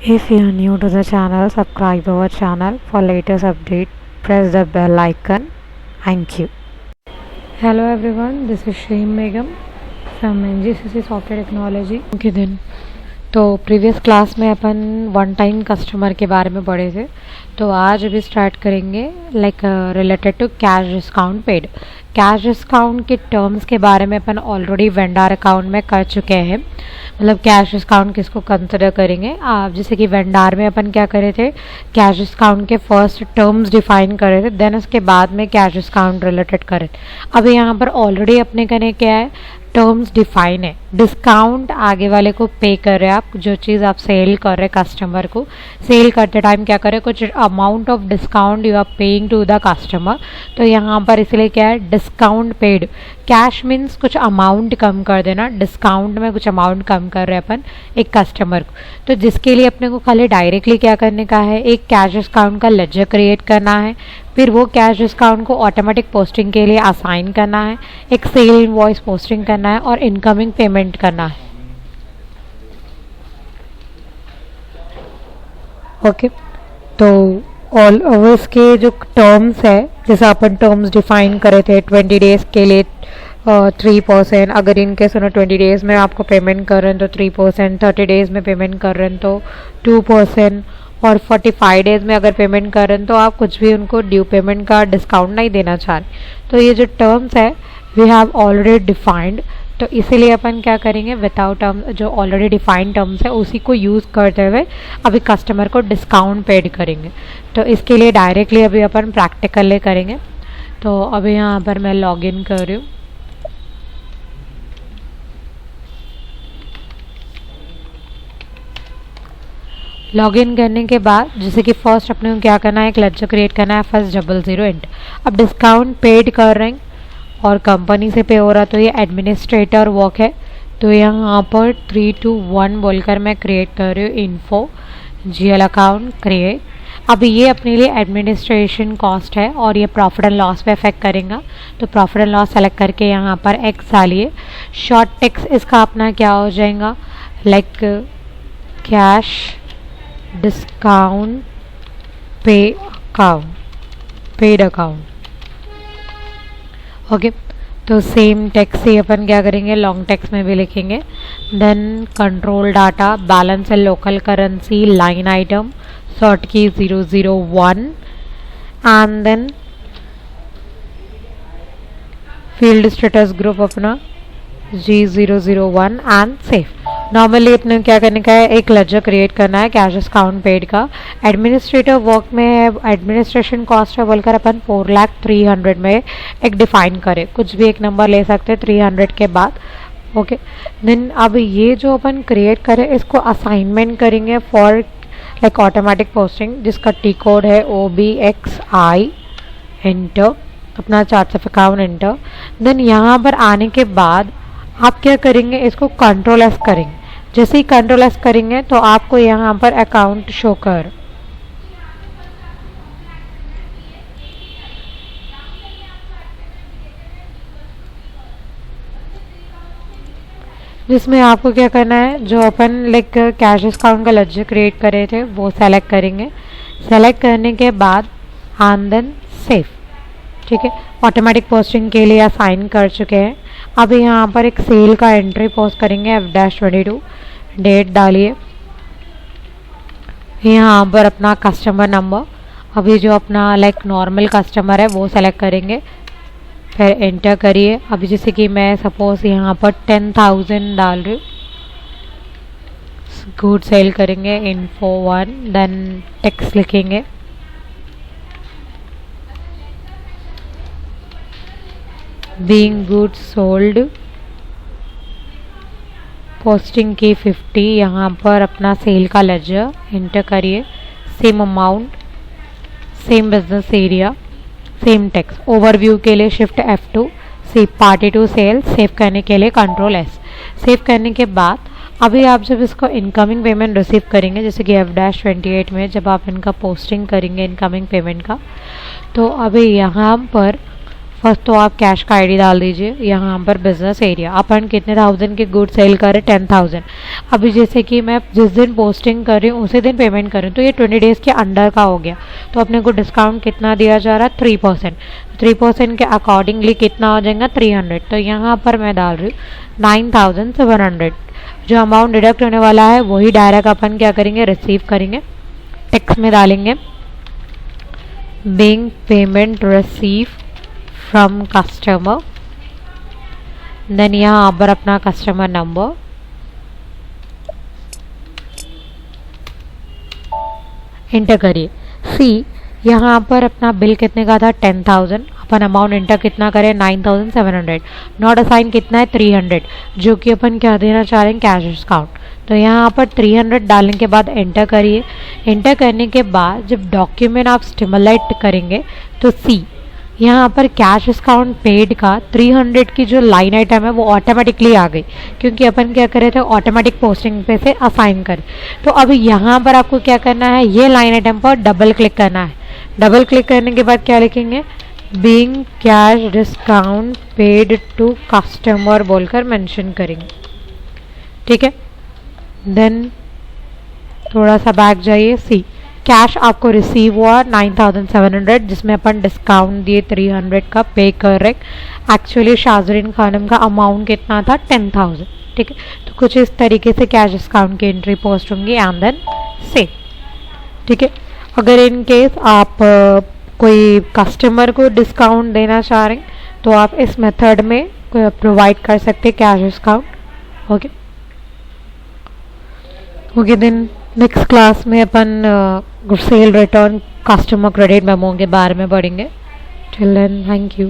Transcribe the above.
If you are new to the channel, subscribe our channel for latest update. Press the bell icon. Thank you. Hello everyone, this is Shreem Begum from NGCC Software Technology. Okay then. तो previous class में अपन one time customer के बारे में पढ़े थे, तो आज अभी स्टार्ट करेंगे like related to cash discount paid. Cash discount के टर्म्स के बारे में अपन ऑलरेडी वेंडर अकाउंट में कर चुके हैं। मतलब कैश डिस्काउंट किसको कंसिडर करेंगे आप, जैसे कि वेंडर में अपन क्या करे थे, कैश डिस्काउंट के फर्स्ट टर्म्स डिफाइन करे थे, देन उसके बाद में कैश डिस्काउंट रिलेटेड करे। अभी यहाँ पर ऑलरेडी अपने करने क्या है, टर्म्स डिफाइन है। डिस्काउंट आगे वाले को पे कर रहे हैं आप, जो चीज़ आप सेल कर रहे कस्टमर को, सेल करते टाइम क्या करें, कुछ amount of discount you are paying to the customer. तो यहाँ पर इसलिए क्या है, डिस्काउंट पेड। कैश मीन्स कुछ अमाउंट कम कर देना, डिस्काउंट में कुछ अमाउंट कम कर रहे हैं अपन एक कस्टमर को। तो जिसके लिए अपने को खाली डायरेक्टली क्या करने का है, एक कैश डिस्काउंट का लेजर क्रिएट करना है, फिर वो कैश डिस्काउंट को ऑटोमेटिक पोस्टिंग के लिए असाइन करना है, एक सेल इनवॉइस पोस्टिंग करना है और इनकमिंग पेमेंट करना है। ओके तो ऑल ओवर्स के जो टर्म्स है, जैसे अपन टर्म्स डिफाइन करे थे 20 डेज के लिए 3%, अगर इनकेस 20 डेज में आपको पेमेंट कर रहे हैं तो 3%, 30 डेज में पेमेंट कर रहे हैं तो 2%, और 45 डेज में अगर पेमेंट कर रहे हैं तो आप कुछ भी उनको ड्यू पेमेंट का डिस्काउंट नहीं देना चाह रहे। तो ये जो टर्म्स है वी हैव ऑलरेडी डिफाइंड, तो इसीलिए अपन क्या करेंगे, विदाउट टर्म जो ऑलरेडी डिफाइंड टर्म्स है उसी को यूज़ करते हुए अभी कस्टमर को डिस्काउंट पेड करेंगे। तो इसके लिए डायरेक्टली अभी अपन प्रैक्टिकली करेंगे। तो अभी यहाँ पर मैं लॉग इन कर रही हूँ। लॉगिन करने के बाद जैसे कि फर्स्ट अपने को क्या करना है, एक लेजर क्रिएट करना है, फर्स्ट 00 एंटर। अब डिस्काउंट पेड कर रहे हैं और कंपनी से पे हो रहा, तो ये एडमिनिस्ट्रेटर वर्क है। तो यहाँ पर 321 बोलकर मैं क्रिएट कर रही हूँ, इन्फो जीएल अकाउंट क्रिएट। अब ये अपने लिए एडमिनिस्ट्रेशन कॉस्ट है और ये प्रॉफिट एंड लॉस पे इफेक्ट करेगा। तो प्रॉफिट एंड लॉस सेलेक्ट करके यहाँ पर एक्स डालिए। शॉर्ट टेक्स्ट इसका अपना क्या हो जाएगा, like cash discount paid account. Okay तो सेम टेक्स्ट से अपन क्या करेंगे, लॉन्ग टेक्स्ट में भी लिखेंगे। Then control data, balance and local currency, line item, sort key 001 and then field status group अपना G001 एंड सेव। नॉर्मली अपने क्या करने का है, एक लेजर क्रिएट करना है कैश डिस्काउंट पेड का। एडमिनिस्ट्रेटर वर्क में है, एडमिनिस्ट्रेशन कॉस्ट है बोलकर अपन 4,03,000 में एक डिफाइन करें, कुछ भी एक नंबर ले सकते हैं 300 के बाद। ओके देन अब ये जो अपन क्रिएट करें इसको असाइनमेंट करेंगे फॉर लाइक ऑटोमेटिक पोस्टिंग, जिसका टी कोड है OBXI एंटर, अपना 451 एंटर। देन यहाँ पर आने के बाद आप क्या करेंगे, इसको कंट्रोल एस करेंगे। जैसे ही कंट्रोल एस करेंगे तो आपको यहाँ पर अकाउंट शो कर, जिसमें आपको क्या करना है, जो अपन लाइक कैश डिस्काउंट का लेजर क्रिएट करे थे वो सेलेक्ट करेंगे। सेलेक्ट करने के बाद एंड देन सेव। ठीक है, ऑटोमेटिक पोस्टिंग के लिए असाइन कर चुके हैं। अब यहाँ पर एक सेल का एंट्री पोस्ट करेंगे, F-22 डेट डालिए। यहाँ पर अपना कस्टमर नंबर, अभी जो अपना लाइक नॉर्मल कस्टमर है वो सेलेक्ट करेंगे, फिर एंटर करिए। अभी जैसे कि मैं सपोज यहाँ पर 10,000 डाल रही हूँ, गुड सेल करेंगे, इन्फो 1, देन टेक्स्ट लिखेंगे, being good sold, posting key 50, यहाँ पर अपना सेल का लेजर एंटर करिए, same amount, same business area, same text. Overview के लिए shift F2, save party to sale, save करने के लिए कंट्रोल S। सेव करने के बाद अभी आप जब इसको इनकमिंग पेमेंट रिसीव करेंगे, जैसे कि F-28 में जब आप इनका पोस्टिंग करेंगे इनकमिंग पेमेंट का, तो अभी यहाँ पर फर्स्ट तो आप कैश का आईडी डाल दीजिए। यहाँ पर बिजनेस एरिया अपन कितने थाउजेंड के गुड सेल करें, 10,000। अभी जैसे कि मैं जिस दिन पोस्टिंग कर रही हूँ उसी दिन पेमेंट कर रही हूँ, तो ये 20 डेज़ के अंडर का हो गया। तो अपने को डिस्काउंट कितना दिया जा रहा है, 3%। 3% के अकॉर्डिंगली कितना हो जाएगा, 300। तो यहाँ पर मैं डाल रही हूँ 9,700। जो अमाउंट डिडक्ट होने वाला है वही डायरेक्ट अपन क्या करेंगे, रिसीव करेंगे। टेक्स्ट में डालेंगे being payment received from customer, then यहाँ पर अपना कस्टमर नंबर, इंटर करिए। सी यहाँ पर अपना बिल कितने का था, 10,000। अपन अमाउंट इंटर कितना करें, 9,700। नॉट असाइन कितना है, 300, जो कि अपन क्या देना चाह रहे हैं, कैश डिस्काउंट। तो यहाँ पर 300 डालने के बाद एंटर करिए। एंटर करने के बाद जब डॉक्यूमेंट आप स्टिमुलेट करेंगे तो सी यहाँ पर कैश डिस्काउंट पेड का 300 की जो लाइन आइटम है वो ऑटोमेटिकली आ गई, क्योंकि अपन क्या कर रहे थे, ऑटोमेटिक पोस्टिंग पे से असाइन करें। तो अब यहाँ पर आपको क्या करना है, ये लाइन आइटम पर डबल क्लिक करना है। डबल क्लिक करने के बाद क्या लिखेंगे, being cash discount paid to customer बोलकर मेंशन करेंगे। ठीक है, देन थोड़ा सा बैक जाइए। सी कैश आपको रिसीव हुआ 9,700, जिसमें अपन डिस्काउंट दिए 300 का पे कर रहे। एक्चुअली शाजरीन खानम का अमाउंट कितना था, 10,000। ठीक है, तो कुछ इस तरीके से कैश डिस्काउंट की एंट्री पोस्ट होंगी एंड देन सेव। ठीक है, अगर इन केस आप कोई कस्टमर को डिस्काउंट देना चाह रहे हैं तो आप इस मेथड में प्रोवाइड कर सकते हैं cash discount. Okay okay, then next class में अपन sale return customer credit memo के बारे में पढ़ेंगे। Till then thank you.